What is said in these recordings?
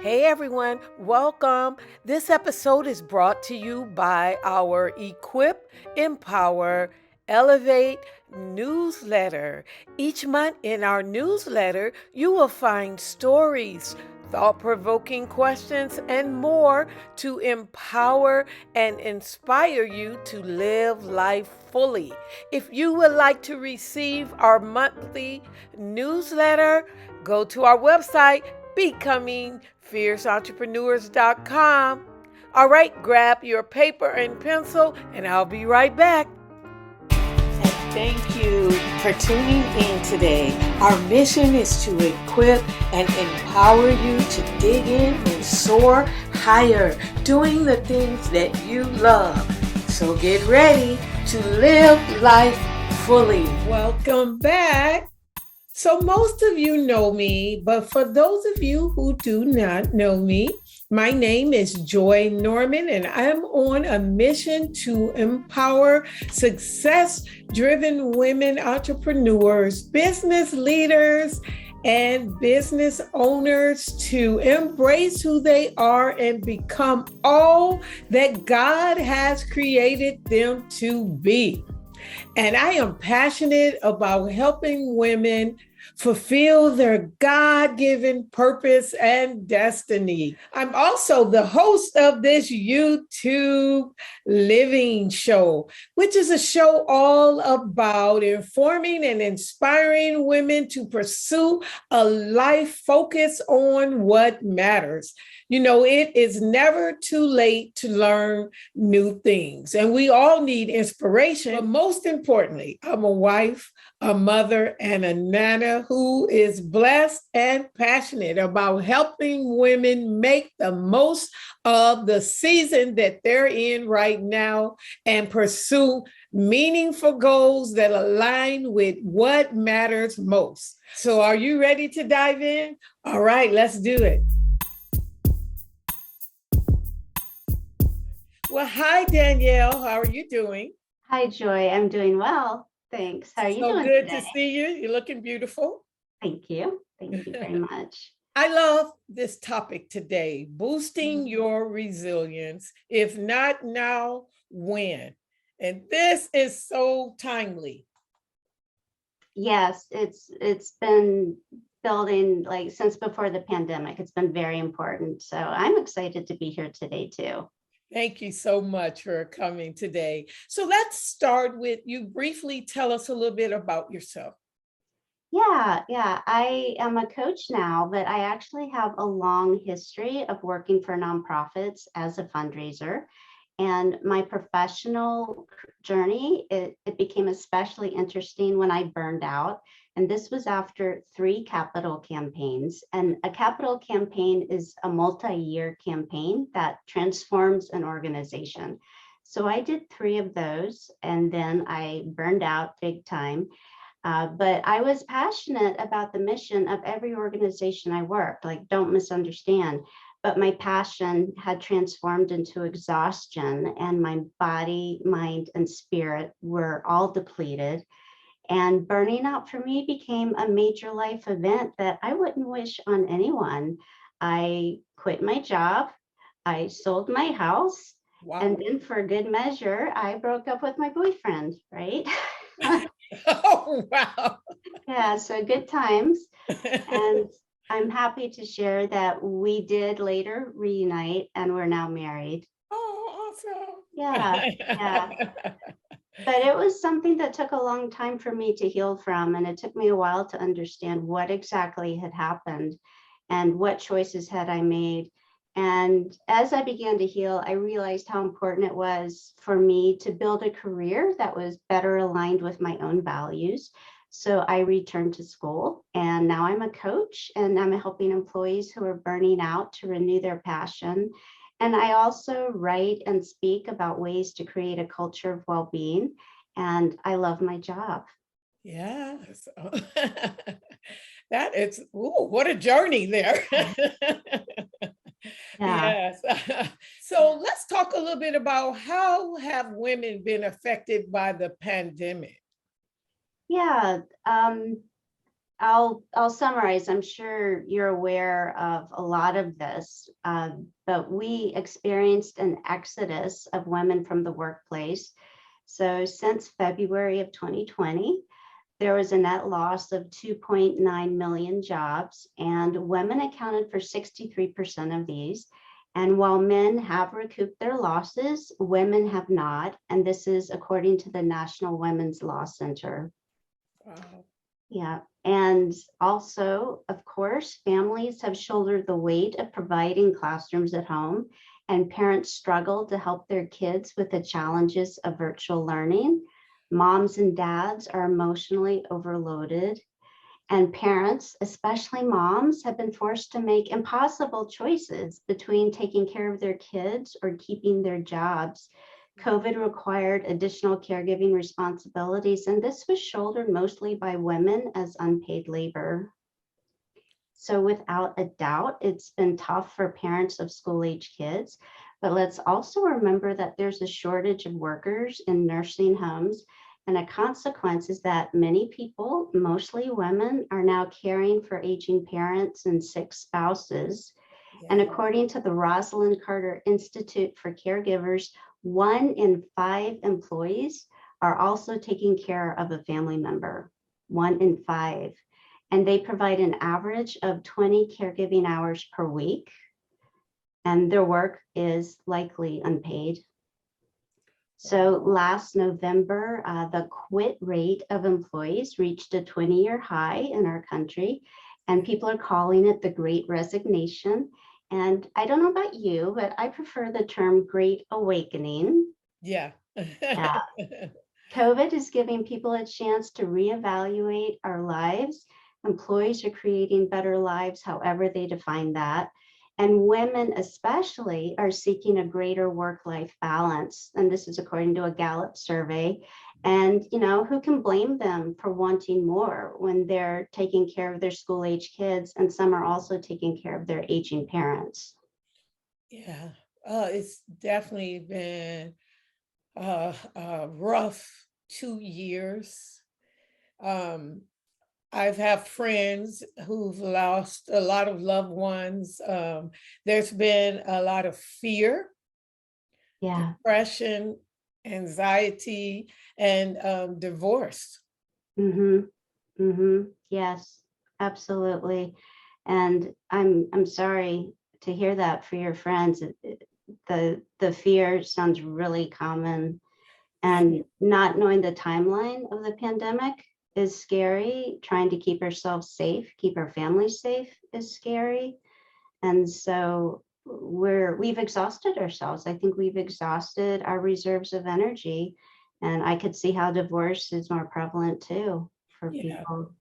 Hey everyone, welcome. This episode is brought to you by our Equip, Empower, Elevate newsletter. Each month in our newsletter, you will find stories, thought provoking questions, and more to empower and inspire you to live life fully. If you would like to receive our monthly newsletter, go to our website becomingfierceentrepreneurs.com. All right, grab your paper and pencil, and I'll be right back. And thank you for tuning in today. Our mission is to equip and empower you to dig in and soar higher, doing the things that you love. So get ready to live life fully. Welcome back. So most of you know me, but for those of you who do not know me, my name is Joy Norman, and I'm on a mission to empower success-driven women entrepreneurs, business leaders, and business owners to embrace who they are and become all that God has created them to be. And I am passionate about helping women fulfill their God-given purpose and destiny. I'm also the host of this YouTube living show, which is a show all about informing and inspiring women to pursue a life focused on what matters. You know, it is never too late to learn new things, and we all need inspiration. But most importantly, I'm a wife, a mother, and a nana who is blessed and passionate about helping women make the most of the season that they're in right now and pursue meaningful goals that align with what matters most. So, are you ready to dive in? All right, let's do it. Well, hi, Danielle. How are you doing? Hi, Joy. I'm doing well. Thanks. How are you So doing good to today? see you. You're looking beautiful. Thank you. Thank you very much. I love this topic today, boosting your resilience. If not now, when? And this is so timely. Yes, it's been building like since before the pandemic. It's been very important. So I'm excited to be here today too. Thank you so much for coming today. So let's start with you briefly tell us a little bit about yourself. Yeah. I am a coach now, but I actually have a long history of working for nonprofits as a fundraiser. And my professional journey, it became especially interesting when I burned out. And this was after 3 capital campaigns. And a capital campaign is a multi-year campaign that transforms an organization. So I did 3 of those, and then I burned out big time. But I was passionate about the mission of every organization I worked, like, don't misunderstand. But my passion had transformed into exhaustion, and my body, mind, and spirit were all depleted. And burning out for me became a major life event that I wouldn't wish on anyone. I quit my job, I sold my house, and Wow. then for good measure, I broke up with my boyfriend, right? Oh, wow. Yeah, so good times. And I'm happy to share that we did later reunite and we're now married. Oh, Yeah, yeah. awesome. But it was something that took a long time for me to heal from. And it took me a while to understand what exactly had happened and what choices had I made. And as I began to heal, I realized how important it was for me to build a career that was better aligned with my own values. So I returned to school, and now I'm a coach, and I'm helping employees who are burning out to renew their passion. And I also write and speak about ways to create a culture of well-being. And I love my job. Yes. That is, ooh, what a journey there. Yeah. Yes. So let's talk a little bit about how have women been affected by the pandemic? Yeah. I'll summarize. I'm sure you're aware of a lot of this, but we experienced an exodus of women from the workplace. So since February of 2020, there was a net loss of 2.9 million jobs, and women accounted for 63% of these. And while men have recouped their losses, women have not. And this is according to the National Women's Law Center. Wow. Yeah. And also, of course, families have shouldered the weight of providing classrooms at home, and parents struggle to help their kids with the challenges of virtual learning. Moms and dads are emotionally overloaded, and parents, especially moms, have been forced to make impossible choices between taking care of their kids or keeping their jobs. COVID required additional caregiving responsibilities, and this was shouldered mostly by women as unpaid labor. So without a doubt, it's been tough for parents of school-age kids, but let's also remember that there's a shortage of workers in nursing homes, and a consequence is that many people, mostly women, are now caring for aging parents and sick spouses. Yeah. And according to the Rosalind Carter Institute for Caregivers, 1 in 5 employees are also taking care of a family member, 1 in 5. And they provide an average of 20 caregiving hours per week. And their work is likely unpaid. So last November, the quit rate of employees reached a 20-year high in our country, and people are calling it the Great Resignation. And I don't know about you, but I prefer the term Great Awakening. Yeah. COVID is giving people a chance to reevaluate our lives. Employees are creating better lives, however they define that. And women especially are seeking a greater work-life balance. And this is according to a Gallup survey. And, who can blame them for wanting more when they're taking care of their school-age kids, and some are also taking care of their aging parents? Yeah. It's definitely been a rough 2 years. I've had friends who've lost a lot of loved ones. There's been a lot of fear, Yeah. depression, anxiety, and divorce. Yes, absolutely. And I'm sorry to hear that for your friends. The fear sounds really common, and not knowing the timeline of the pandemic is scary. Trying to keep ourselves safe, keep our families safe is scary. And so we've exhausted ourselves. I think we've exhausted our reserves of energy. And I could see how divorce is more prevalent too for Yeah. people.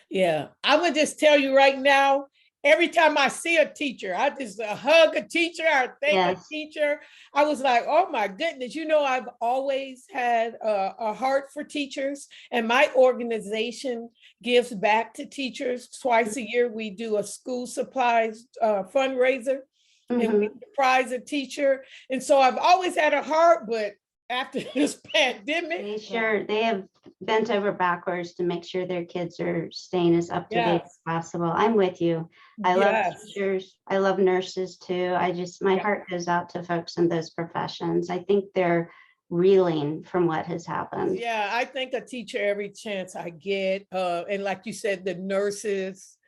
Yeah. I'm gonna just tell you right now, every time I see a teacher, I just hug a teacher, I thank a teacher. I was like, oh my goodness, I've always had a heart for teachers, and my organization gives back to teachers. Twice a year, we do a school supplies fundraiser, and we prize a teacher. And so I've always had a heart, but after this pandemic, they have bent over backwards to make sure their kids are staying as up to date as possible. I'm with you. I love teachers. I love nurses too. My heart goes out to folks in those professions. I think they're reeling from what has happened. Yeah, I thank a teacher every chance I get. And like you said, the nurses,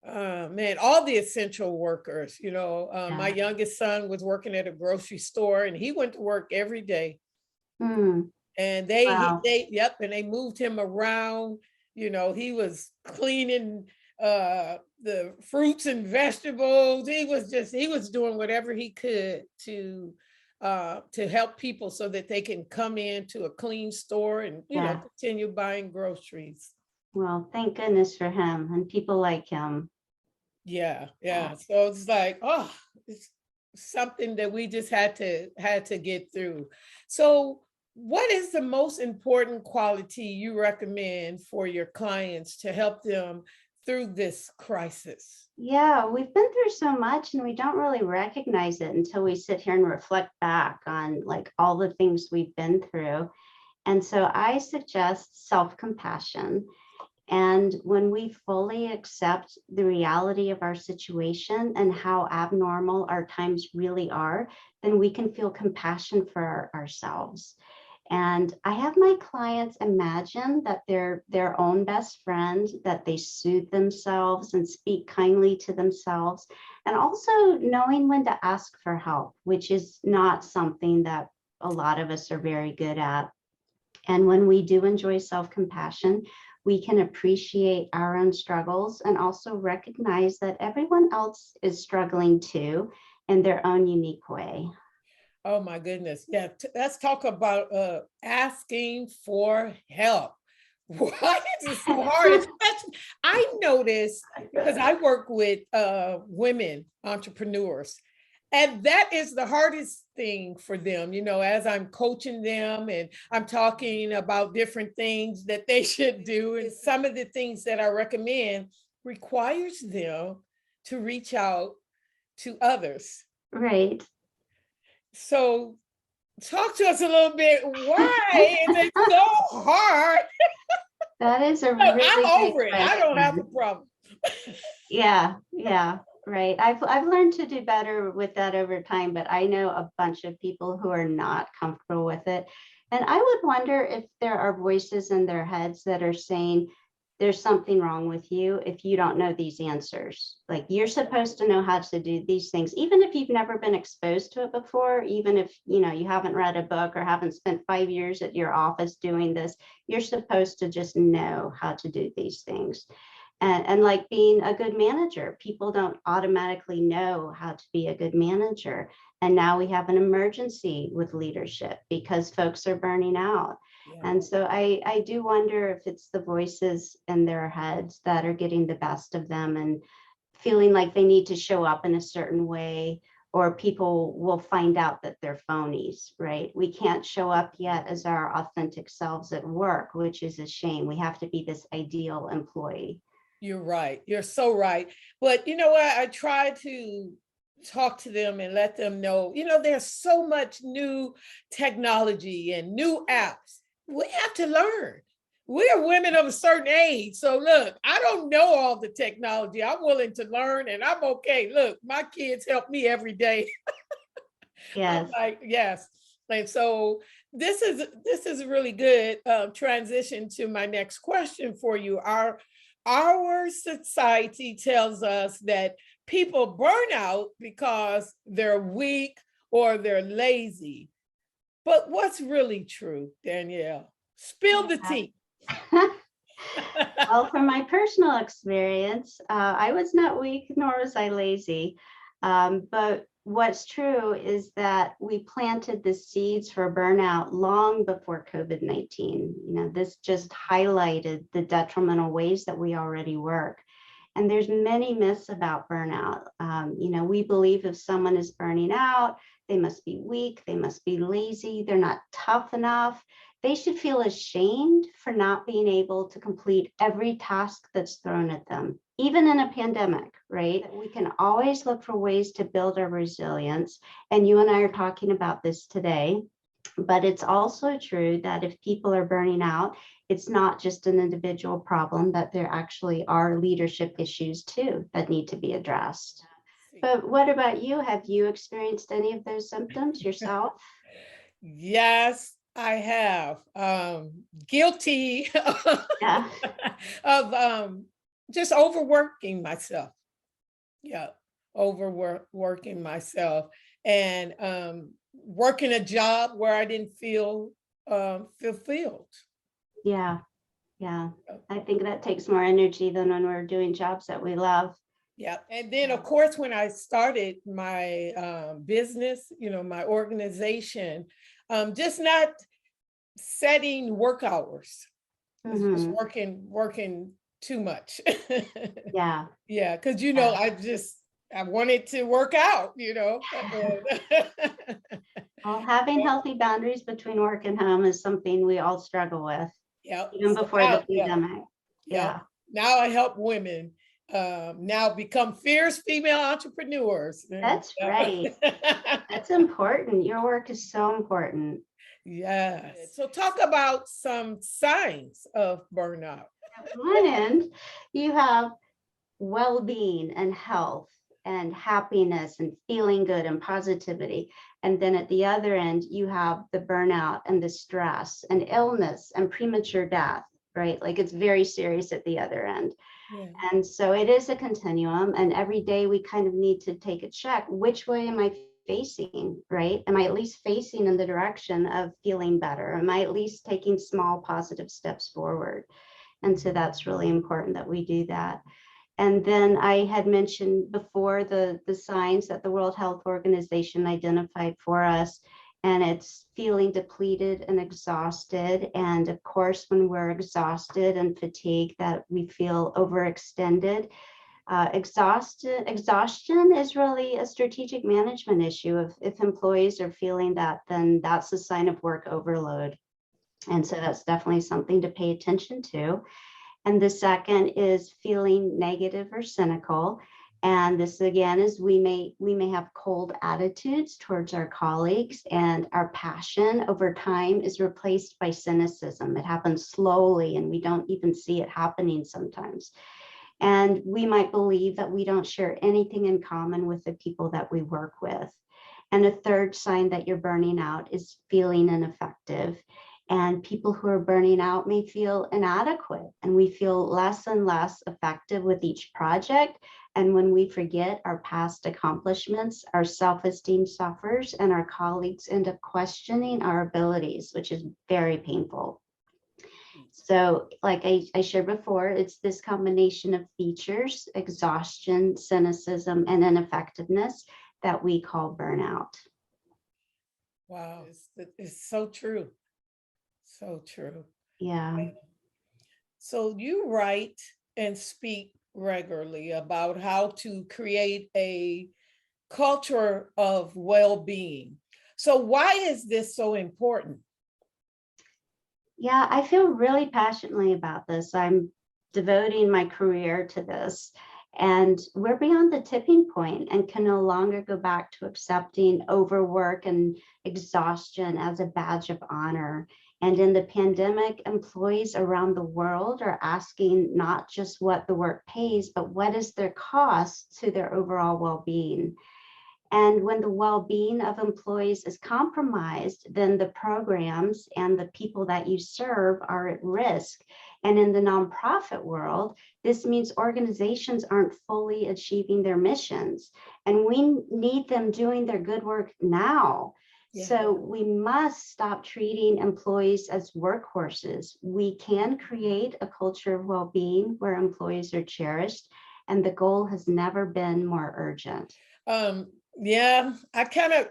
man, all the essential workers, my youngest son was working at a grocery store, and he went to work every day. And they moved him around. He was cleaning the fruits and vegetables. He was doing whatever he could to help people so that they can come into a clean store and continue buying groceries. Well, thank goodness for him and people like him. Yeah. So it's like, it's something that we just had to get through. So what is the most important quality you recommend for your clients to help them through this crisis? Yeah, we've been through so much, and we don't really recognize it until we sit here and reflect back on all the things we've been through. And so I suggest self-compassion. And when we fully accept the reality of our situation and how abnormal our times really are, then we can feel compassion for ourselves. And I have my clients imagine that they're their own best friend, that they soothe themselves and speak kindly to themselves, and also knowing when to ask for help, which is not something that a lot of us are very good at. And when we do enjoy self-compassion, we can appreciate our own struggles and also recognize that everyone else is struggling too in their own unique way. Oh my goodness. Yeah. Let's talk about asking for help. Why is it so hard? Especially, I notice because I work with women entrepreneurs, and that is the hardest thing for them, as I'm coaching them and I'm talking about different things that they should do. And some of the things that I recommend requires them to reach out to others. Right. So talk to us a little bit. Why is it so hard? That is a Look, really I'm great over it. I don't have a question. problem. Yeah, right. I've learned to do better with that over time, but I know a bunch of people who are not comfortable with it. And I would wonder if there are voices in their heads that are saying, there's something wrong with you if you don't know these answers. Like, you're supposed to know how to do these things, even if you've never been exposed to it before, even if you haven't read a book or haven't spent 5 years at your office doing this, you're supposed to just know how to do these things. And like being a good manager, people don't automatically know how to be a good manager. And now we have an emergency with leadership because folks are burning out. Yeah. And so I do wonder if it's the voices in their heads that are getting the best of them and feeling like they need to show up in a certain way, or people will find out that they're phonies, right? We can't show up yet as our authentic selves at work, which is a shame. We have to be this ideal employee. You're right. You're so right. But you know what? I try to talk to them and let them know, there's so much new technology and new apps. We have to learn. We are women of a certain age. So look, I don't know all the technology. I'm willing to learn and I'm okay. Look, my kids help me every day. Yes. I'm like, yes. And so this is a really good transition to my next question for you. Our society tells us that people burn out because they're weak or they're lazy. But what's really true, Danielle? Spill the tea. Well, from my personal experience, I was not weak, nor was I lazy. But what's true is that we planted the seeds for burnout long before COVID-19. This just highlighted the detrimental ways that we already work. And there's many myths about burnout. We believe if someone is burning out, they must be weak, they must be lazy, they're not tough enough. They should feel ashamed for not being able to complete every task that's thrown at them, even in a pandemic, right? We can always look for ways to build our resilience. And you and I are talking about this today. But it's also true that if people are burning out, it's not just an individual problem, that there actually are leadership issues too that need to be addressed. But what about you? Have you experienced any of those symptoms yourself? Yes, I have. Guilty Yeah. of just overworking myself. Yeah, overworking myself and working a job where I didn't feel fulfilled. Yeah. I think that takes more energy than when we're doing jobs that we love. Yeah. And then, of course, when I started my business, my organization, just not setting work hours, just working too much. Yeah. Yeah. Because, I wanted to work out. Well, having healthy boundaries between work and home is something we all struggle with, Yeah. even before the Yeah. pandemic. Yeah. Yeah. Now I help women now become fierce female entrepreneurs. That's right. That's important. Your work is so important. Yes. So talk about some signs of burnout. At one end, you have well-being and health and happiness and feeling good and positivity. And then at the other end, you have the burnout and the stress and illness and premature death, right? Like it's very serious at the other end. Yeah. And so it is a continuum. And every day we kind of need to take a check. Which way am I facing, right? Am I at least facing in the direction of feeling better? Am I at least taking small positive steps forward? And so that's really important that we do that. And then I had mentioned before the signs that the World Health Organization identified for us, and it's feeling depleted and exhausted. And of course, when we're exhausted and fatigued, that we feel overextended. Exhaustion is really a strategic management issue. If employees are feeling that, then that's a sign of work overload. And so that's definitely something to pay attention to. And the second is feeling negative or cynical. And this again is we may have cold attitudes towards our colleagues, and our passion over time is replaced by cynicism. It happens slowly and we don't even see it happening sometimes. And we might believe that we don't share anything in common with the people that we work with. And a third sign that you're burning out is feeling ineffective. And people who are burning out may feel inadequate, and we feel less and less effective with each project. And when we forget our past accomplishments, our self-esteem suffers and our colleagues end up questioning our abilities, which is very painful. So like I shared before, it's this combination of features, exhaustion, cynicism, and ineffectiveness that we call burnout. Wow, it's so true. So true. Yeah. So you write and speak regularly about how to create a culture of well-being. So why is this so important? Yeah, I feel really passionately about this. I'm devoting my career to this. And we're beyond the tipping point and can no longer go back to accepting overwork and exhaustion as a badge of honor. And in the pandemic, employees around the world are asking not just what the work pays, but what is their cost to their overall well-being. And when the well-being of employees is compromised, then the programs and the people that you serve are at risk. And in the nonprofit world, this means organizations aren't fully achieving their missions. And we need them doing their good work now. Yeah. So we must stop treating employees as workhorses. We can create a culture of well-being where employees are cherished, and the goal has never been more urgent. Yeah, I kind of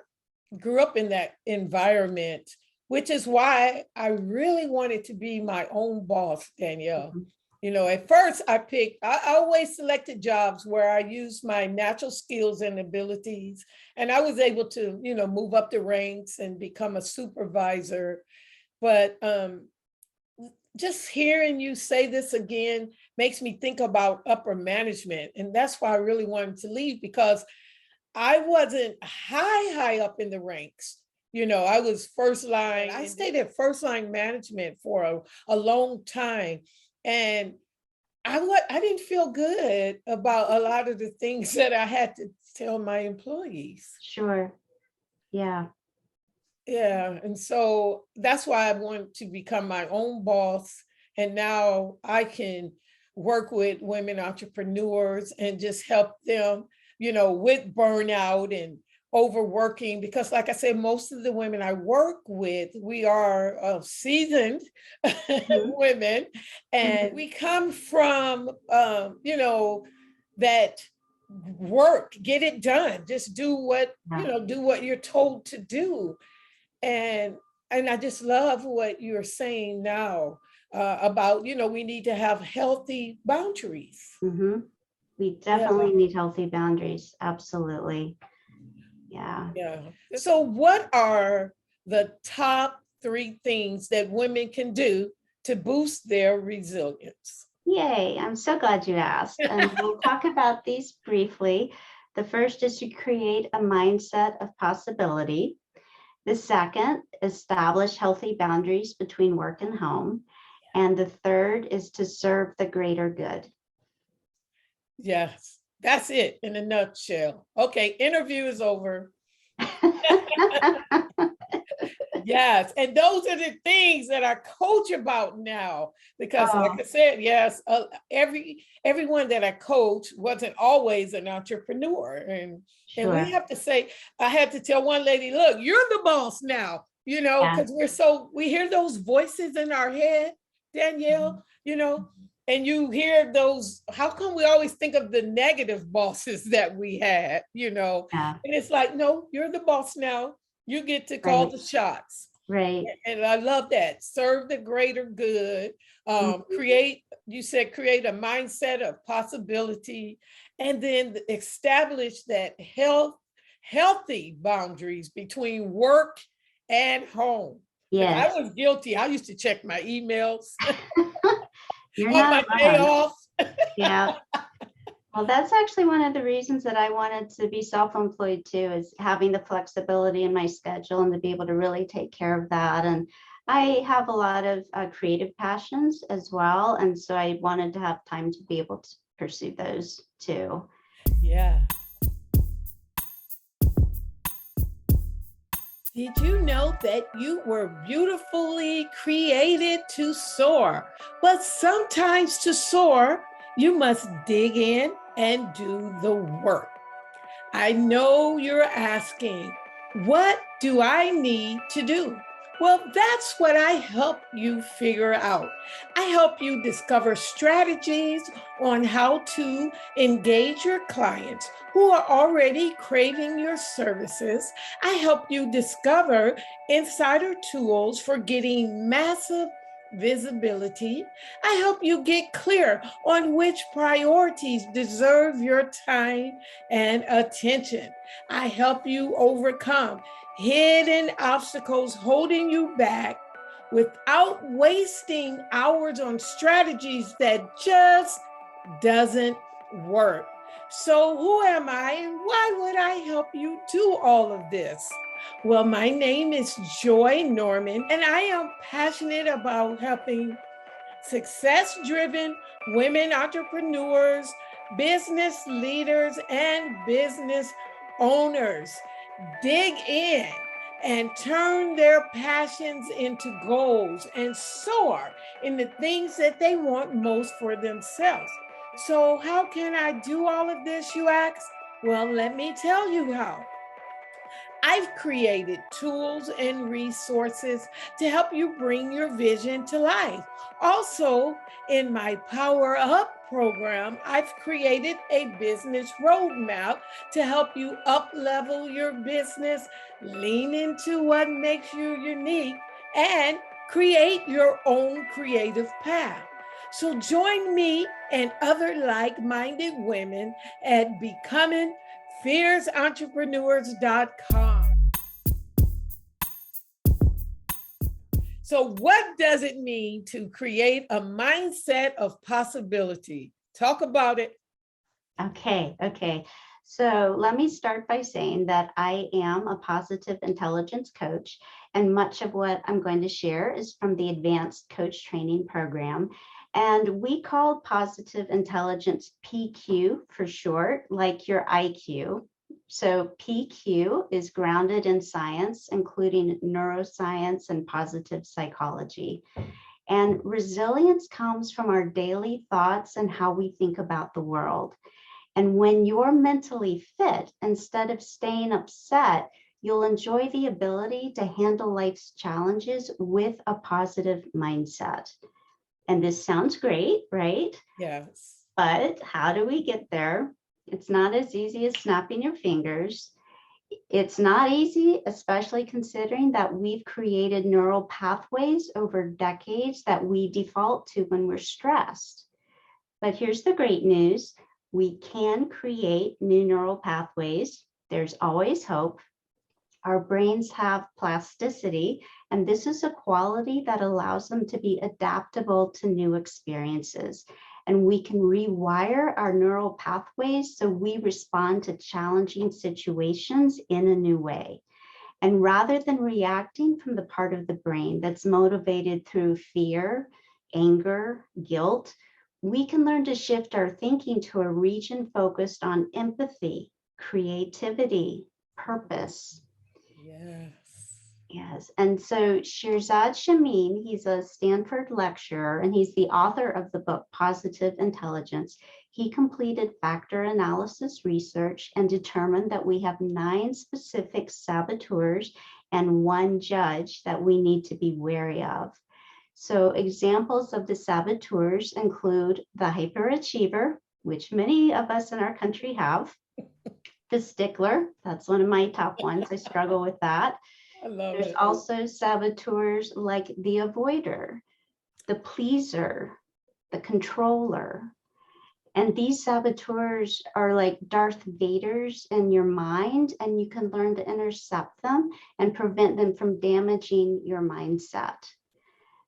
grew up in that environment, which is why I really wanted to be my own boss, Danielle. Mm-hmm. You know, at first I always selected jobs where I used my natural skills and abilities, and I was able to, you know, move up the ranks and become a supervisor. But just hearing you say this again makes me think about upper management. And that's why I really wanted to leave, because I wasn't high up in the ranks. You know, I was first line. I stayed at first line management for a long time. And I didn't feel good about a lot of the things that I had to tell my employees. Sure. Yeah. Yeah. And so that's why I want to become my own boss. And now I can work with women entrepreneurs and just help them, you know, with burnout and overworking, because like I said, most of the women I work with, we are seasoned women, and we come from, you know, that work, get it done, just do what, you know, do what you're told to do. And I just love what you're saying now about, you know, we need to have healthy boundaries. Mm-hmm. We definitely need healthy boundaries. Absolutely. Yeah. Yeah. So what are the top 3 things that women can do to boost their resilience? Yay, I'm so glad you asked. And we'll talk about these briefly. The first is to create a mindset of possibility. The second, establish healthy boundaries between work and home. And the third is to serve the greater good. Yes, that's it in a nutshell. Okay, interview is over. Yes, and those are the things that I coach about now because, like I said, yes, everyone that I coach wasn't always an entrepreneur, and we Sure. have to say, I had to tell one lady, look, you're the boss now, Yeah. because we hear those voices in our head, Danielle, and you hear those. How come we always think of the negative bosses that we had, Yeah. and it's like, no, you're the boss now. You get to call Right. the shots. Right. And I love that. Serve the greater good. Mhm. Create a mindset of possibility, and then establish that healthy boundaries between work and home. Because I Yes. was guilty. I used to check my emails You're on not my day wrong. off. Yeah. Well, that's actually one of the reasons that I wanted to be self-employed too, is having the flexibility in my schedule and to be able to really take care of that. And I have a lot of creative passions as well. And so I wanted to have time to be able to pursue those too. Yeah. Did you know that you were beautifully created to soar? But sometimes to soar, you must dig in and do the work. I know you're asking, what do I need to do? Well, that's what I help you figure out. I help you discover strategies on how to engage your clients who are already craving your services. I help you discover insider tools for getting massive visibility. I help you get clear on which priorities deserve your time and attention. I help you overcome hidden obstacles holding you back without wasting hours on strategies that just doesn't work. So who am I and why would I help you do all of this? Well, my name is Joy Norman, and I am passionate about helping success-driven women entrepreneurs, business leaders, and business owners dig in and turn their passions into goals and soar in the things that they want most for themselves. So, how can I do all of this, you ask? Well, let me tell you how. I've created tools and resources to help you bring your vision to life. Also, in my Power Up program, I've created a business roadmap to help you up level your business, lean into what makes you unique, and create your own creative path. So join me and other like-minded women at becomingfierceentrepreneurs.com. So, what does it mean to create a mindset of possibility? Talk about it. Okay. So let me start by saying that I am a positive intelligence coach, and much of what I'm going to share is from the Advanced Coach Training Program. And we call positive intelligence PQ for short, like your IQ. So PQ is grounded in science, including neuroscience and positive psychology. And resilience comes from our daily thoughts and how we think about the world. And when you're mentally fit, instead of staying upset, you'll enjoy the ability to handle life's challenges with a positive mindset. And this sounds great, right? Yes. But how do we get there? It's not as easy as snapping your fingers. It's not easy, especially considering that we've created neural pathways over decades that we default to when we're stressed. But here's the great news. We can create new neural pathways. There's always hope. Our brains have plasticity, and this is a quality that allows them to be adaptable to new experiences. and we can rewire our neural pathways so we respond to challenging situations in a new way. And rather than reacting from the part of the brain that's motivated through fear, anger, guilt, we can learn to shift our thinking to a region focused on empathy, creativity, purpose. Yes. Yes. And so Shirzad Shamin, he's a Stanford lecturer, and he's the author of the book Positive Intelligence. He completed factor analysis research and determined that we have 9 specific saboteurs and 1 judge that we need to be wary of. So examples of the saboteurs include the hyperachiever, which many of us in our country have, the stickler, that's one of my top ones. I struggle with that. I love There's it. also saboteurs like the avoider, the pleaser, the controller. And these saboteurs are like Darth Vaders in your mind, and you can learn to intercept them and prevent them from damaging your mindset.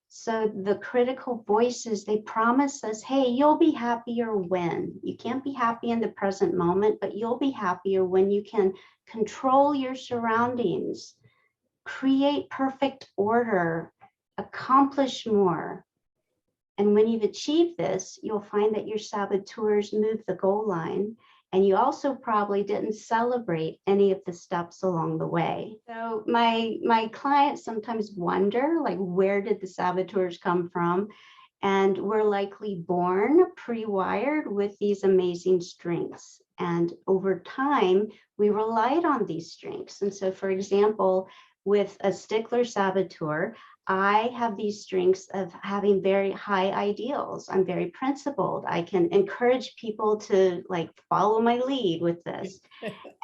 So the critical voices, they promise us, hey, you'll be happier when. You can't be happy in the present moment, but you'll be happier when you can control your surroundings, create perfect order, accomplish more. And when you've achieved this, you'll find that your saboteurs move the goal line, and you also probably didn't celebrate any of the steps along the way. So my clients sometimes wonder, like, where did the saboteurs come from? And we're likely born pre-wired with these amazing strengths. And over time, we relied on these strengths. And so, for example, with a stickler saboteur, I have these strengths of having very high ideals. I'm very principled. I can encourage people to like follow my lead with this.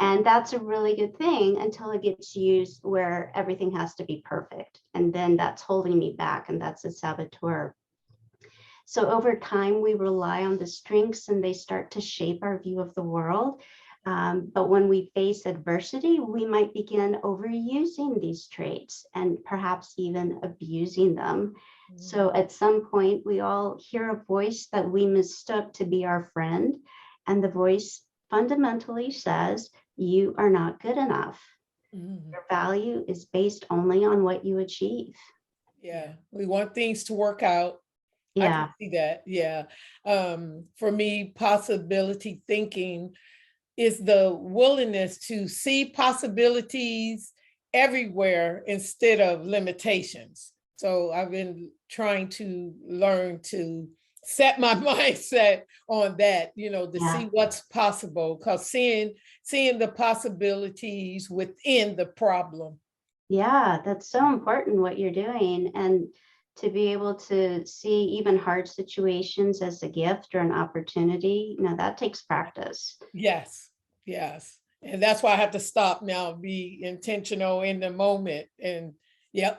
And that's a really good thing until it gets used where everything has to be perfect. And then that's holding me back, and that's a saboteur. So over time, we rely on the strengths and they start to shape our view of the world. But when we face adversity, we might begin overusing these traits and perhaps even abusing them. Mm-hmm. So at some point, we all hear a voice that we mistook to be our friend. And the voice fundamentally says, you are not good enough. Mm-hmm. Your value is based only on what you achieve. Yeah, we want things to work out. Yeah. I can see that. Yeah. For me, possibility thinking is the willingness to see possibilities everywhere instead of limitations. So I've been trying to learn to set my mindset on that, to see what's possible, because seeing the possibilities within the problem. Yeah, that's so important what you're doing. And to be able to see even hard situations as a gift or an opportunity, that takes practice. Yes. And that's why I have to stop now, be intentional in the moment, and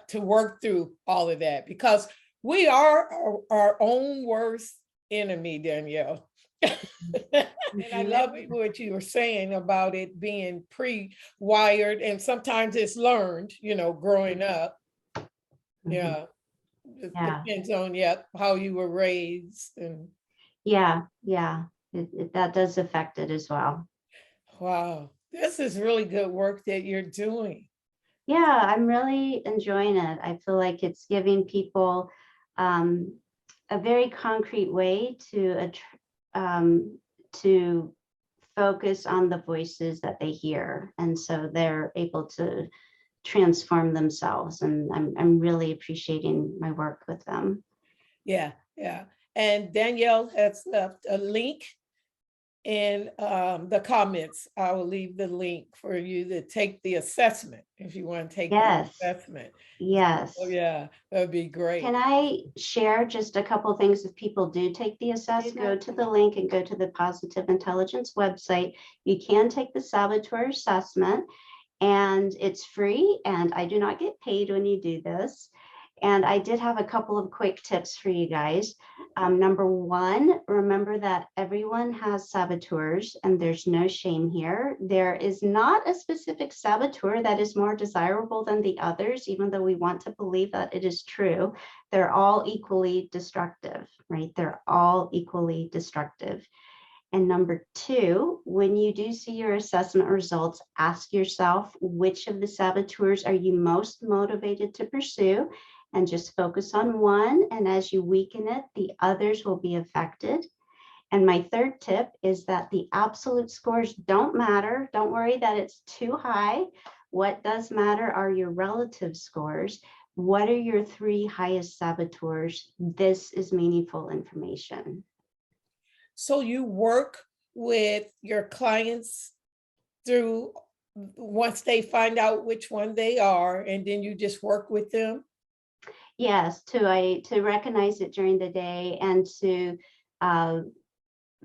to work through all of that, because we are our own worst enemy, Danielle. And I love what you were saying about it being pre-wired, and sometimes it's learned, growing up. Yeah. It depends on how you were raised. And that does affect it as well. Wow, this is really good work that you're doing. Yeah, I'm really enjoying it. I feel like it's giving people a very concrete way to focus on the voices that they hear, and so they're able to transform themselves. And I'm really appreciating my work with them. Yeah. And Danielle has left a link in the comments. I will leave the link for you to take the assessment if you want to take the assessment. Yes. Oh, yeah, that'd be great. Can I share just a couple things if people do take the assessment? Go to the link and go to the Positive Intelligence website. You can take the Saboteur Assessment, and it's free, and I do not get paid when you do this. And I did have a couple of quick tips for you guys. Number one, remember that everyone has saboteurs and there's no shame here. There is not a specific saboteur that is more desirable than the others, even though we want to believe that it is true. They're all equally destructive, right? They're all equally destructive. And number two, when you do see your assessment results, ask yourself which of the saboteurs are you most motivated to pursue, and just focus on one. And as you weaken it, the others will be affected. And my third tip is that the absolute scores don't matter. Don't worry that it's too high. What does matter are your relative scores. What are your 3 highest saboteurs? This is meaningful information. So you work with your clients through once they find out which one they are, and then you just work with them? Yes, to recognize it during the day, and to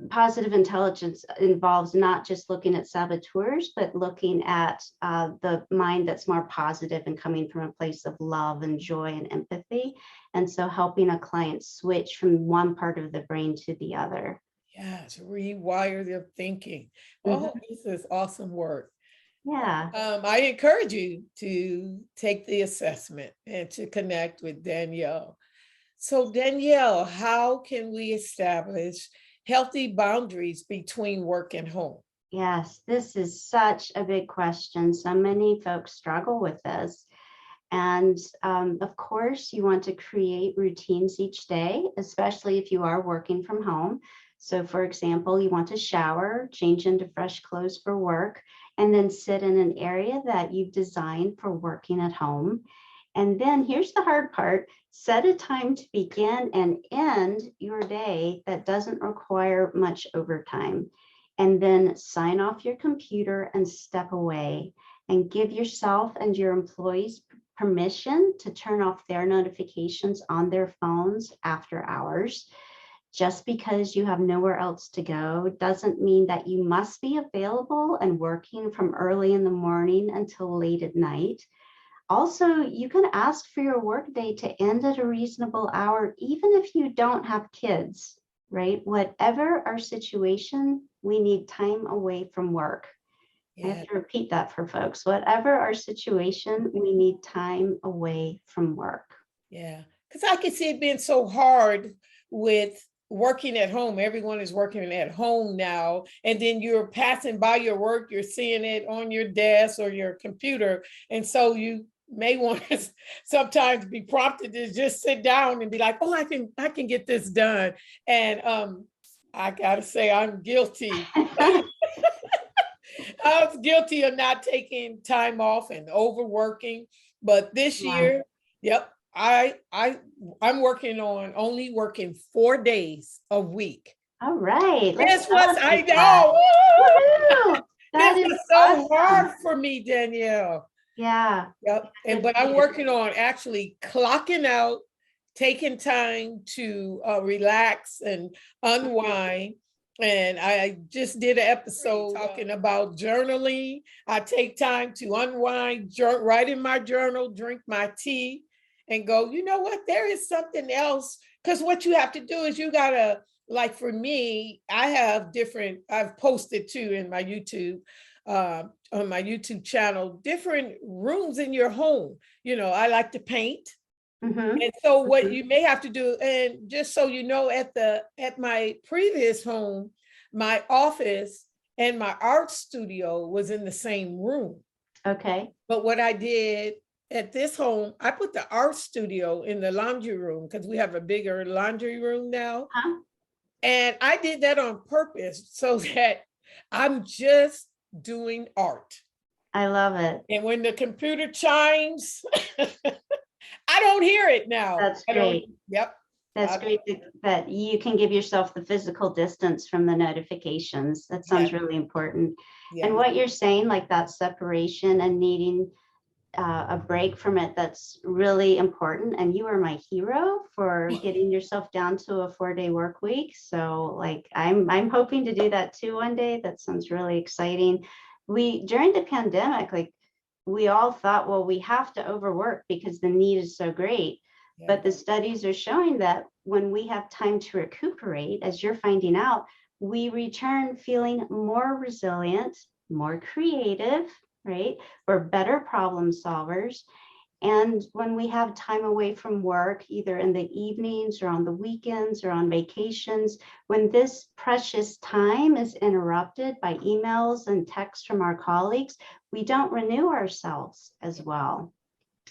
positive intelligence involves not just looking at saboteurs, but looking at the mind that's more positive and coming from a place of love and joy and empathy. And so helping a client switch from one part of the brain to the other. Yeah, to rewire their thinking. Mhm. Oh, this is awesome work. Yeah. I encourage you to take the assessment and to connect with Danielle. So Danielle, how can we establish healthy boundaries between work and home? Yes, this is such a big question. So many folks struggle with this. And of course, you want to create routines each day, especially if you are working from home. So for example, you want to shower, change into fresh clothes for work, and then sit in an area that you've designed for working at home. And then here's the hard part: set a time to begin and end your day that doesn't require much overtime. And then sign off your computer and step away, and give yourself and your employees permission to turn off their notifications on their phones after hours. Just because you have nowhere else to go doesn't mean that you must be available and working from early in the morning until late at night. Also, you can ask for your workday to end at a reasonable hour, even if you don't have kids, right? Whatever our situation, we need time away from work. I have to repeat that for folks. Whatever our situation, we need time away from work. Yeah, because I can see it being so hard with working at home. Everyone is working at home now, and then you're passing by your work, you're seeing it on your desk or your computer, and so you may want to sometimes be prompted to just sit down and be like, oh, I can get this done. And I gotta say, I'm guilty. I was guilty of not taking time off and overworking, but this year, yep, I'm working on only working 4 days a week. All right. This was, I know. That this is was so awesome. hard for me, Danielle. Yeah. Yep. But I'm working on actually clocking out, taking time to relax and unwind. And I just did an episode talking about journaling. I take time to unwind, write in my journal, drink my tea, and go, you know what, there is something else. Because what you have to do is you gotta, like for me, I've posted too in my YouTube, on my YouTube channel, different rooms in your home. You know, I like to paint. Mm-hmm. And so what you may have to do, and just so you know, at my previous home, my office and my art studio was in the same room. Okay. But what I did at this home, I put the art studio in the laundry room because we have a bigger laundry room now. Huh? And I did that on purpose so that I'm just doing art. I love it. And when the computer chimes, I don't hear it now. That's great. Yep. That's great that you can give yourself the physical distance from the notifications. That sounds really important. Yeah. And what you're saying, like that separation and needing a break from it, that's really important. And you are my hero for getting yourself down to a 4-day work week. So like, I'm hoping to do that too one day. That sounds really exciting. During the pandemic, like we all thought, well, we have to overwork because the need is so great. Yeah. But the studies are showing that when we have time to recuperate, as you're finding out, we return feeling more resilient, more creative, right? We're better problem solvers. And when we have time away from work, either in the evenings or on the weekends or on vacations, when this precious time is interrupted by emails and texts from our colleagues, we don't renew ourselves as well.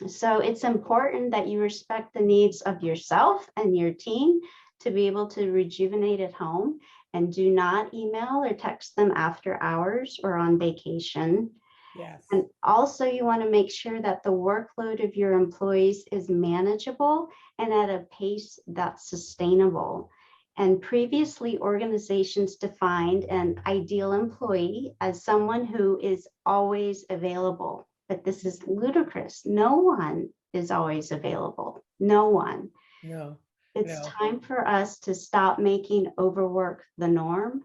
So it's important that you respect the needs of yourself and your team to be able to rejuvenate at home, and do not email or text them after hours or on vacation. Yes. And also you want to make sure that the workload of your employees is manageable and at a pace that's sustainable. And previously, organizations defined an ideal employee as someone who is always available. But this is ludicrous. No one is always available. No one. No. It's No. time for us to stop making overwork the norm.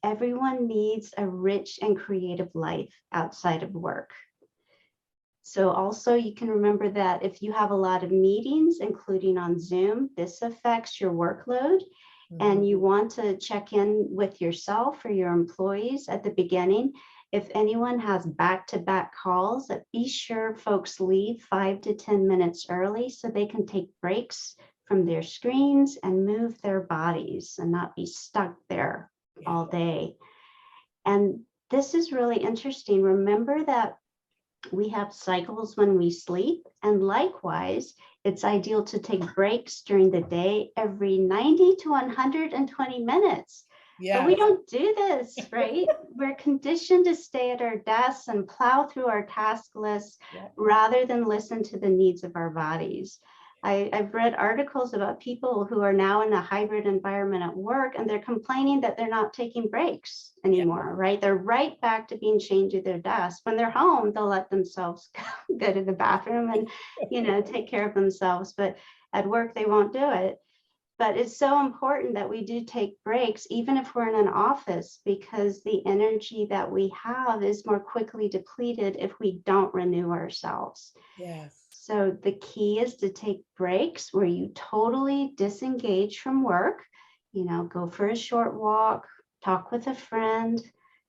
Everyone needs a rich and creative life outside of work. So also you can remember that if you have a lot of meetings, including on Zoom, this affects your workload. And you want to check in with yourself or your employees at the beginning. If anyone has back-to-back calls, be sure folks leave 5 to 10 minutes early so they can take breaks from their screens and move their bodies and not be stuck there all day. And this is really interesting. Remember that we have cycles when we sleep, and likewise, it's ideal to take breaks during the day every 90 to 120 minutes. Yeah. But we don't do this, right? We're conditioned to stay at our desks and plow through our task lists rather than listen to the needs of our bodies. I've read articles about people who are now in a hybrid environment at work, and they're complaining that they're not taking breaks anymore, right? They're right back to being chained to their desk. When they're home, they'll let themselves go to the bathroom and, take care of themselves. But at work, they won't do it. But it's so important that we do take breaks, even if we're in an office, because the energy that we have is more quickly depleted if we don't renew ourselves. Yes. So the key is to take breaks where you totally disengage from work, go for a short walk, talk with a friend.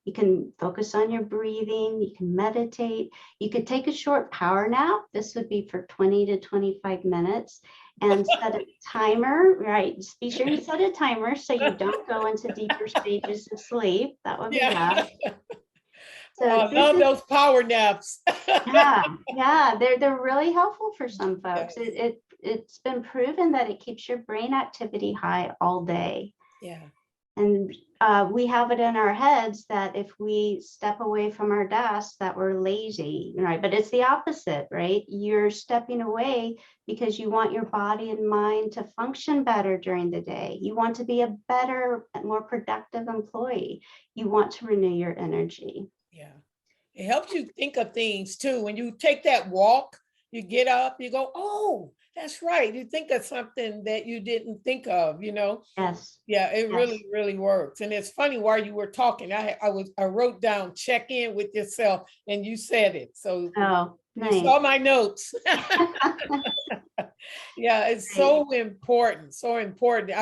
You can focus on your breathing. You can meditate. You could take a short power nap. This would be for 20 to 25 minutes, and set a timer, right? Just be sure you set a timer so you don't go into deeper stages of sleep. That would be bad. So I love those power naps. They're really helpful for some folks. It's been proven that it keeps your brain activity high all day. Yeah. And we have it in our heads that if we step away from our desks, that we're lazy, right? But it's the opposite, right? You're stepping away because you want your body and mind to function better during the day. You want to be a better and more productive employee. You want to renew your energy. Yeah. It helps you think of things too. When you take that walk, you get up, you go, oh, that's right. You think of something that you didn't think of, Yes. Yeah, it really, really works. And it's funny, while you were talking, I wrote down check in with yourself, and you said it. So nice. You saw my notes. Yeah, it's so important. So important.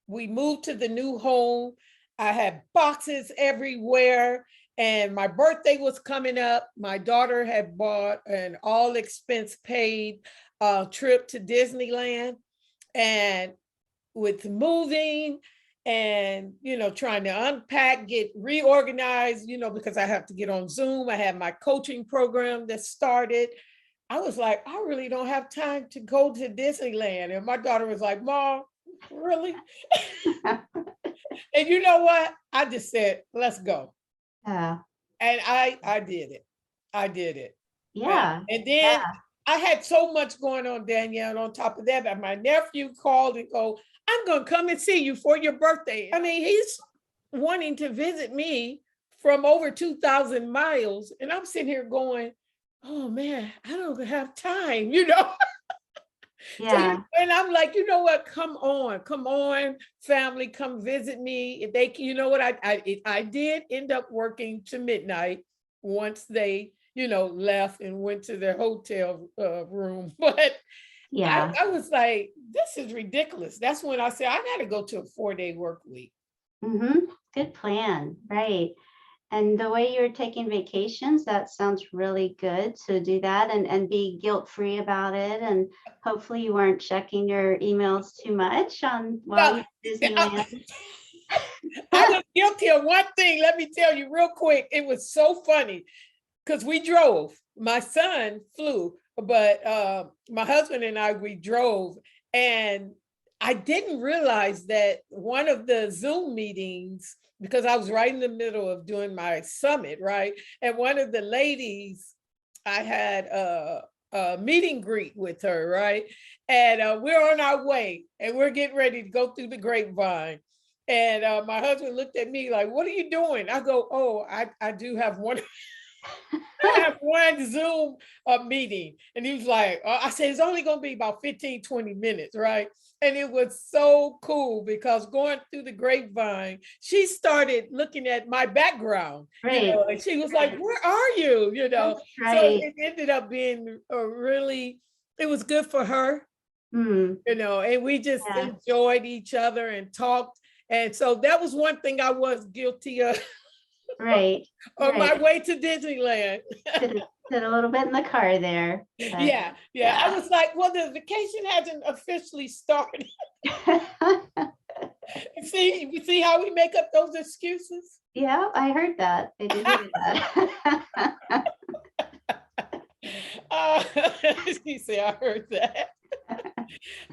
We moved to the new home. I had boxes everywhere. And my birthday was coming up. My daughter had bought an all expense paid trip to Disneyland. And with moving and, trying to unpack, get reorganized, because I have to get on Zoom. I had my coaching program that started. I was like, I really don't have time to go to Disneyland. And my daughter was like, Mom, really? And you know what? I just said, let's go. Yeah. And I did it. I did it. Yeah. And then I had so much going on, Danielle. And on top of that, my nephew called and go, I'm going to come and see you for your birthday. I mean, he's wanting to visit me from over 2,000 miles. And I'm sitting here going, oh man, I don't have time, Yeah. So, and I'm like, you know what? Come on, family, come visit me. If they, you know what? I did end up working to midnight once they, left and went to their hotel room. But Yeah. I was like, this is ridiculous. That's when I said, I got to go to a 4-day work week. Good plan. Right. And the way you're taking vacations, that sounds really good to do that and be guilt-free about it. And hopefully you weren't checking your emails too much on while Well, you're at Disneyland. I was guilty of one thing. Let me tell you real quick. It was so funny because we drove. My son flew, but my husband and I, we drove. And I didn't realize that one of the Zoom meetings, because I was right in the middle of doing my summit, right? And one of the ladies, I had a meet and greet with her, right? And we're on our way and we're getting ready to go through the grapevine. And my husband looked at me like, what are you doing? I go, oh, I do have one. I have one Zoom meeting. And he was like, I said, it's only going to be about 15, 20 minutes, right? And it was so cool because going through the grapevine, she started looking at my background, Right. and she was like, where are you? That's So right. it ended up being it was good for her, Hmm. and we just Yeah. enjoyed each other and talked. And so that was one thing I was guilty of Right. on my Right. way to Disneyland. Did a little bit in the car there. But, Yeah. I yeah. was like, well, the vacation hasn't officially started. You see how we make up those excuses? Yeah, I heard that. I did hear that. uh, you see, I heard that.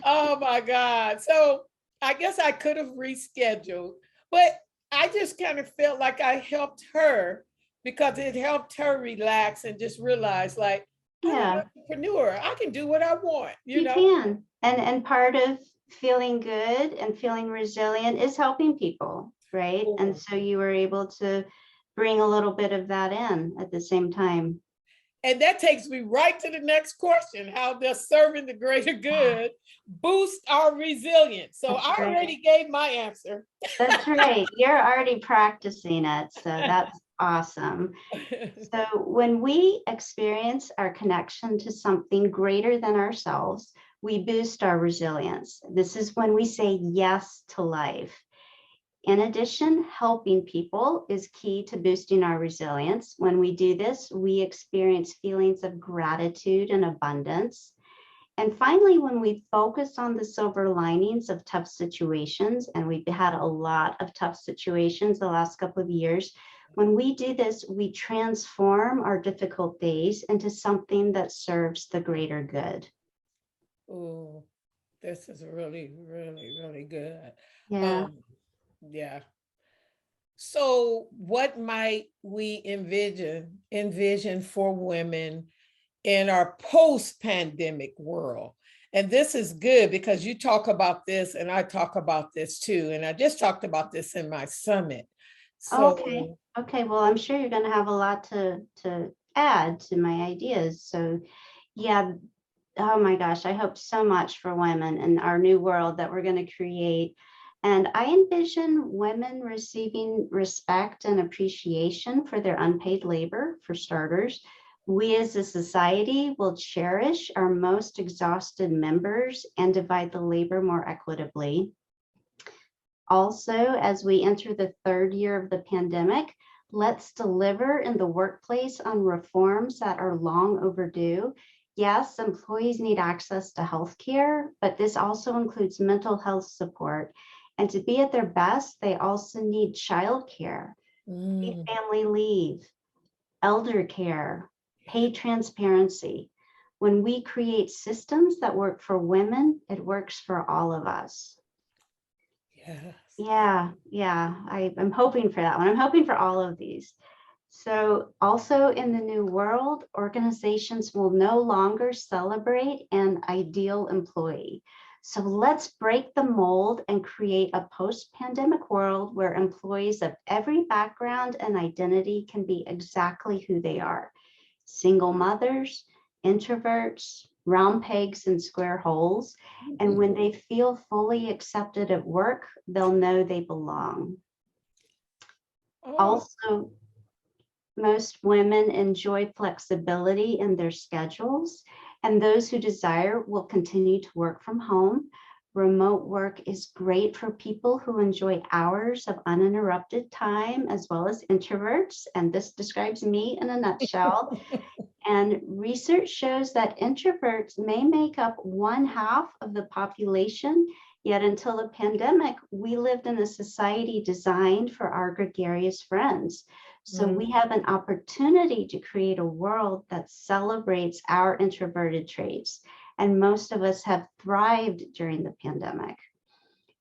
Oh my God. So I guess I could have rescheduled, but I just kind of felt like I helped her because it helped her relax and just realize, like, I'm an Yeah, entrepreneur. I can do what I want, you can. And part of feeling good and feeling resilient is helping people, right? And so you were able to bring a little bit of that in at the same time. And that takes me right to the next question. How does serving the greater good boost our resilience? So That's I right. already gave my answer. That's right. You're already practicing it. So that's awesome. So when we experience our connection to something greater than ourselves, we boost our resilience. This is when we say yes to life. In addition, helping people is key to boosting our resilience. When we do this, we experience feelings of gratitude and abundance. And finally, when we focus on the silver linings of tough situations, and we've had a lot of tough situations the last couple of years, when we do this, we transform our difficult days into something that serves the greater good. Oh, this is really, really, really good. Yeah. Um, yeah. So what might we envision for women in our post-pandemic world? And this is good because you talk about this and I talk about this too. And I just talked about this in my summit. Okay. So Okay. Well, I'm sure you're going to have a lot to add to my ideas. So, yeah. Oh my gosh, I hope so much for women in our new world that we're going to create. And I envision women receiving respect and appreciation for their unpaid labor, for starters. We as a society will cherish our most exhausted members and divide the labor more equitably. Also, as we enter the third year of the pandemic, let's deliver in the workplace on reforms that are long overdue. Yes, employees need access to healthcare, but this also includes mental health support. And to be at their best, they also need childcare, paid family leave, elder care, paid transparency. When we create systems that work for women, it works for all of us. yes. Yeah, I'm hoping for that one. I'm hoping for all of these. So also in the new world, organizations will no longer celebrate an ideal employee. So let's break the mold and create a post-pandemic world where employees of every background and identity can be exactly who they are. Single mothers, introverts, round pegs and square holes. And when they feel fully accepted at work, they'll know they belong. Also, most women enjoy flexibility in their schedules, And those who desire will continue to work from home. Remote work is great for people who enjoy hours of uninterrupted time, as well as introverts. And this describes me in a nutshell. And research shows that introverts may make up 1/2 of the population. Yet until the pandemic, we lived in a society designed for our gregarious friends. So we have an opportunity to create a world that celebrates our introverted traits. And most of us have thrived during the pandemic.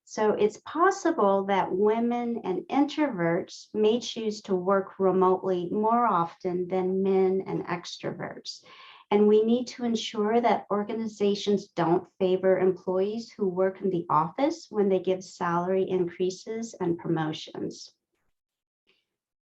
So it's possible that women and introverts may choose to work remotely more often than men and extroverts. And we need to ensure that organizations don't favor employees who work in the office when they give salary increases and promotions.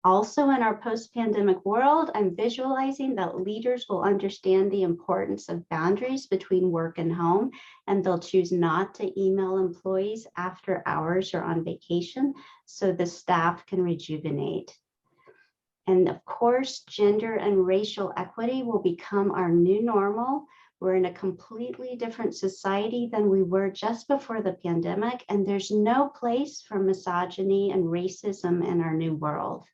Also, in our post-pandemic world, I'm visualizing that leaders will understand the importance of boundaries between work and home, and they'll choose not to email employees after hours or on vacation so the staff can rejuvenate. And of course, gender and racial equity will become our new normal. We're in a completely different society than we were just before the pandemic, and there's no place for misogyny and racism in our new world.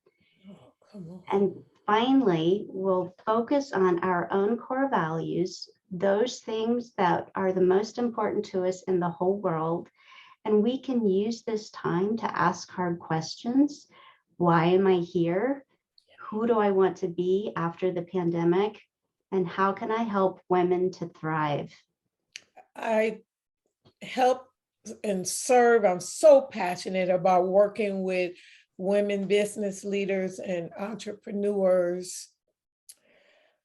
And finally, we'll focus on our own core values, those things that are the most important to us in the whole world. And we can use this time to ask hard questions. Why am I here? Who do I want to be after the pandemic? And how can I help women to thrive? I help and serve. I'm so passionate about working with women business leaders and entrepreneurs.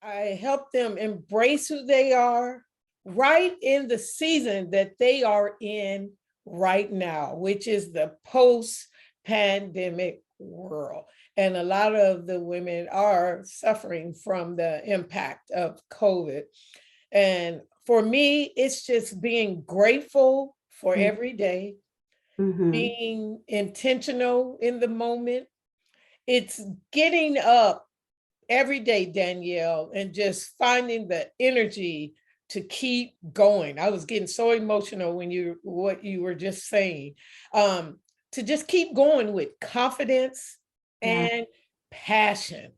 I help them embrace who they are right in the season that they are in right now, which is the post-pandemic world. And a lot of the women are suffering from the impact of COVID. And for me, it's just being grateful for every day, being intentional in the moment. It's getting up every day, Danielle, and just finding the energy to keep going. I was getting so emotional when what you were just saying, to just keep going with confidence and passion.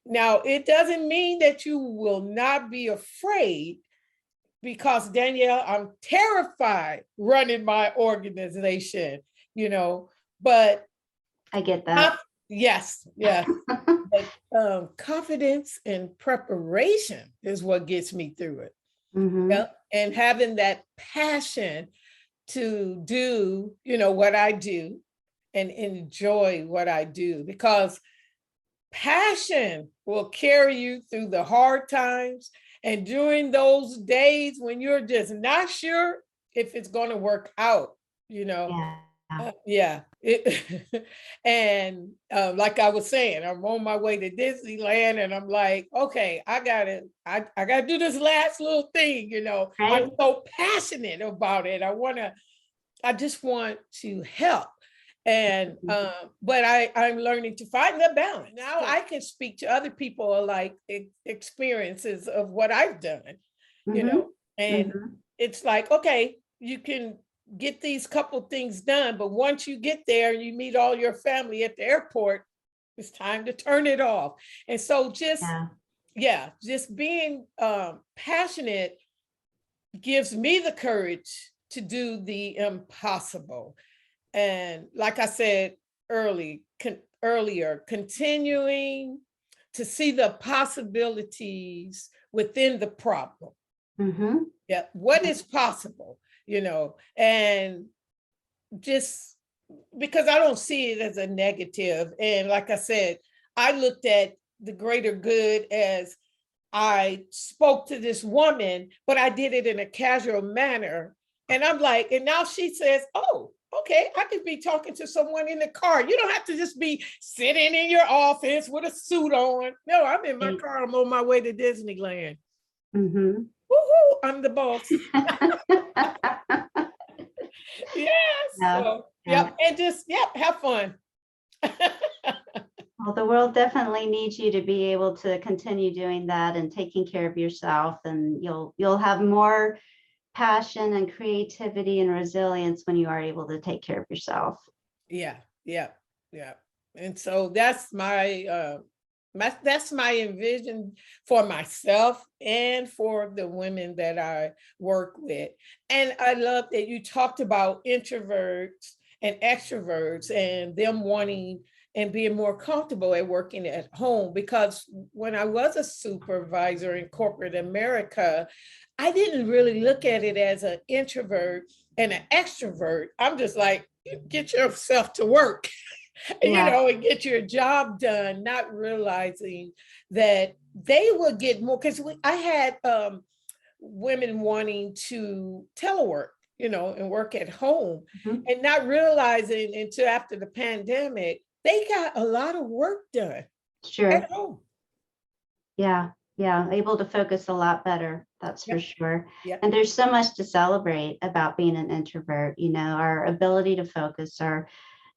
Now, it doesn't mean that you will not be afraid, because Danielle, I'm terrified running my organization, but I get that. Yes. But confidence and preparation is what gets me through it. Yep. And having that passion to do, what I do and enjoy what I do, because passion will carry you through the hard times. And during those days when you're just not sure if it's going to work out, and like I was saying, I'm on my way to Disneyland, and I'm like, okay, I gotta do this last little thing. Right? I'm so passionate about it. I just want to help. And but I'm learning to find the balance. Now I can speak to other people like experiences of what I've done, and it's like, okay, you can get these couple things done, but once you get there and you meet all your family at the airport, it's time to turn it off. And so just being passionate gives me the courage to do the impossible. And like I said earlier, continuing to see the possibilities within the problem. Yeah, what is possible, and just because I don't see it as a negative. And like I said, I looked at the greater good as I spoke to this woman, but I did it in a casual manner. And I'm like, and now she says, oh, okay, I could be talking to someone in the car. You don't have to just be sitting in your office with a suit on. No, I'm in my car. I'm on my way to Disneyland. Woohoo, I'm the boss. Yes. So, and just, have fun. Well, the world definitely needs you to be able to continue doing that and taking care of yourself, and you'll have more passion and creativity and resilience when you are able to take care of yourself. Yeah, yeah, yeah. And so that's my envision for myself and for the women that I work with. And I love that you talked about introverts and extroverts and them wanting and being more comfortable at working at home. Because when I was a supervisor in corporate America, I didn't really look at it as an introvert and an extrovert. I'm just like, get yourself to work, Yeah. and get your job done, not realizing that they would get more. Because I had women wanting to telework, and work at home, Mhm. and not realizing until after the pandemic, they got a lot of work done Sure. at home. Yeah. Yeah. Able to focus a lot better. That's for Yep, sure. yep, And there's so much to celebrate about being an introvert, our ability to focus, our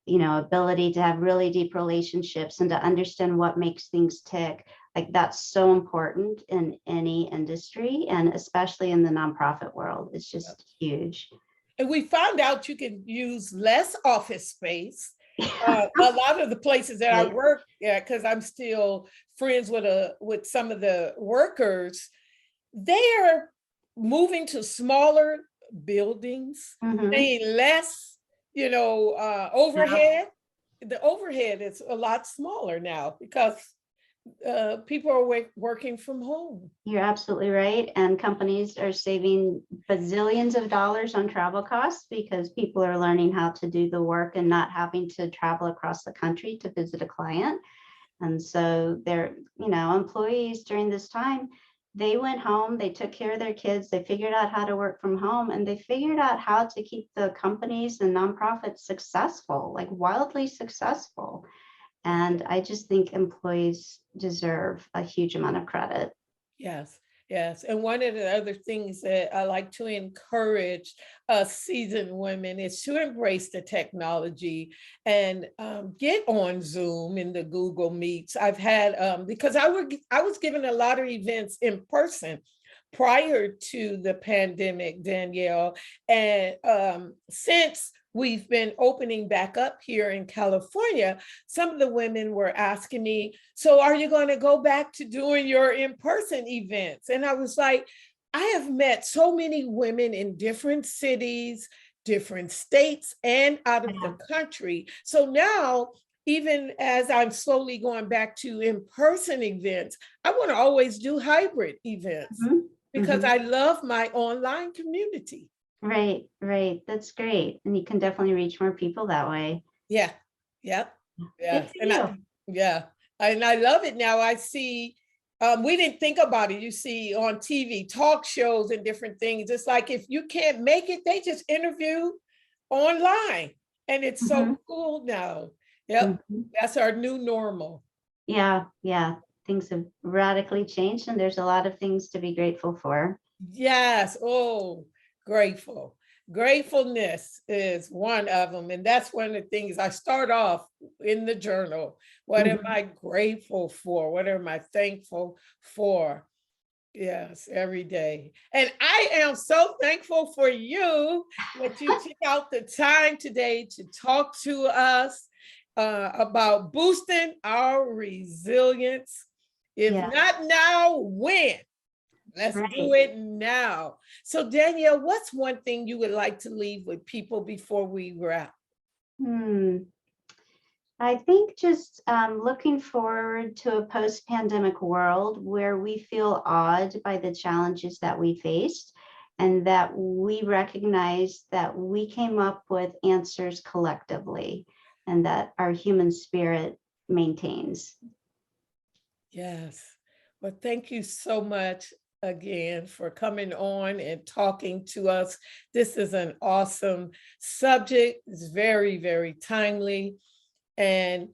ability to have really deep relationships and to understand what makes things tick. Like that's so important in any industry and especially in the nonprofit world. It's yep. just huge. And we found out you can use less office space. A lot of the places that I Right. work at, because I'm still friends with some of the workers, they're moving to smaller buildings, Mhm. paying less, Yeah. overhead. The overhead is a lot smaller now because people are working from home. You're absolutely right. And companies are saving bazillions of dollars on travel costs because people are learning how to do the work and not having to travel across the country to visit a client. And so their, employees during this time, they went home, they took care of their kids, they figured out how to work from home, and they figured out how to keep the companies and nonprofits successful, like wildly successful. And I just think employees deserve a huge amount of credit. Yes, yes. And one of the other things that I like to encourage seasoned women is to embrace the technology and get on Zoom in the Google Meets. I've had because I was given a lot of events in person prior to the pandemic, Danielle, and since we've been opening back up here in California, some of the women were asking me, so are you going to go back to doing your in-person events? And I was like, I have met so many women in different cities, different states, and out of the country. So now, even as I'm slowly going back to in-person events, I want to always do hybrid events Mhm. because Mhm. I love my online community. Right, right. That's great. And you can definitely reach more people that way. Yeah. Yep. Good Yes. for And you. yeah. And I love it now. I see, we didn't think about it. You see on TV, talk shows and different things. It's like if you can't make it, they just interview online. And it's so Mhm. cool now. Yep. Mhm. That's our new normal. Yeah, yeah. Things have radically changed, and there's a lot of things to be grateful for. Yes. Oh, grateful. Gratefulness is one of them. And that's one of the things I start off in the journal. What am Mhm. I grateful for? What am I thankful for? Yes, every day. And I am so thankful for you that you took out the time today to talk to us about boosting our resilience. If Yeah, not now, when? Let's do right. it now. So, Danielle, what's one thing you would like to leave with people before we wrap? Hmm. I think just looking forward to a post-pandemic world where we feel awed by the challenges that we faced and that we recognize that we came up with answers collectively and that our human spirit maintains. Yes. Well, thank you so much again for coming on and talking to us. This is an awesome subject. It's very, very timely. And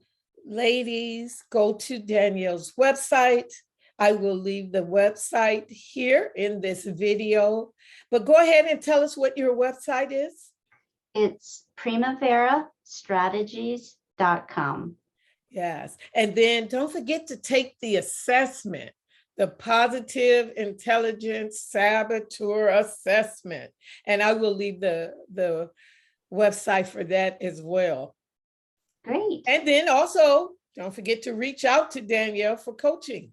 ladies, go to Danielle's website. I will leave the website here in this video, but go ahead and tell us what your website is. It's primaverastrategies.com. Yes. And then don't forget to take the assessment, the Positive Intelligence Saboteur Assessment. And I will leave the website for that as well. Great. And then also, don't forget to reach out to Danielle for coaching.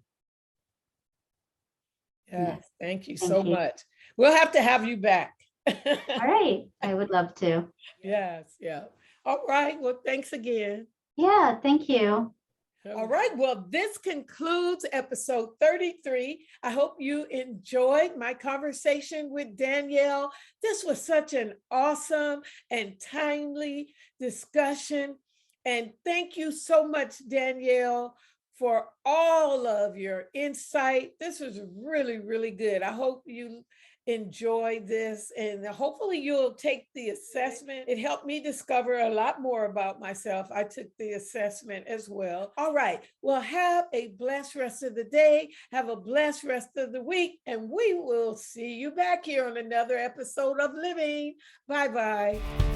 Yes, thank you so much. We'll have to have you back. All right. I would love to. Yes, yeah. All right. Well, thanks again. Yeah, thank you. All right. Well, this concludes episode 33. I hope you enjoyed my conversation with Danielle. This was such an awesome and timely discussion. And thank you so much, Danielle, for all of your insight. This was really, really good. I hope you enjoy this and hopefully you'll take the assessment. It helped me discover a lot more about myself. I took the assessment as well. All right. Well, have a blessed rest of the day. Have a blessed rest of the week. And we will see you back here on another episode of Living. Bye-bye.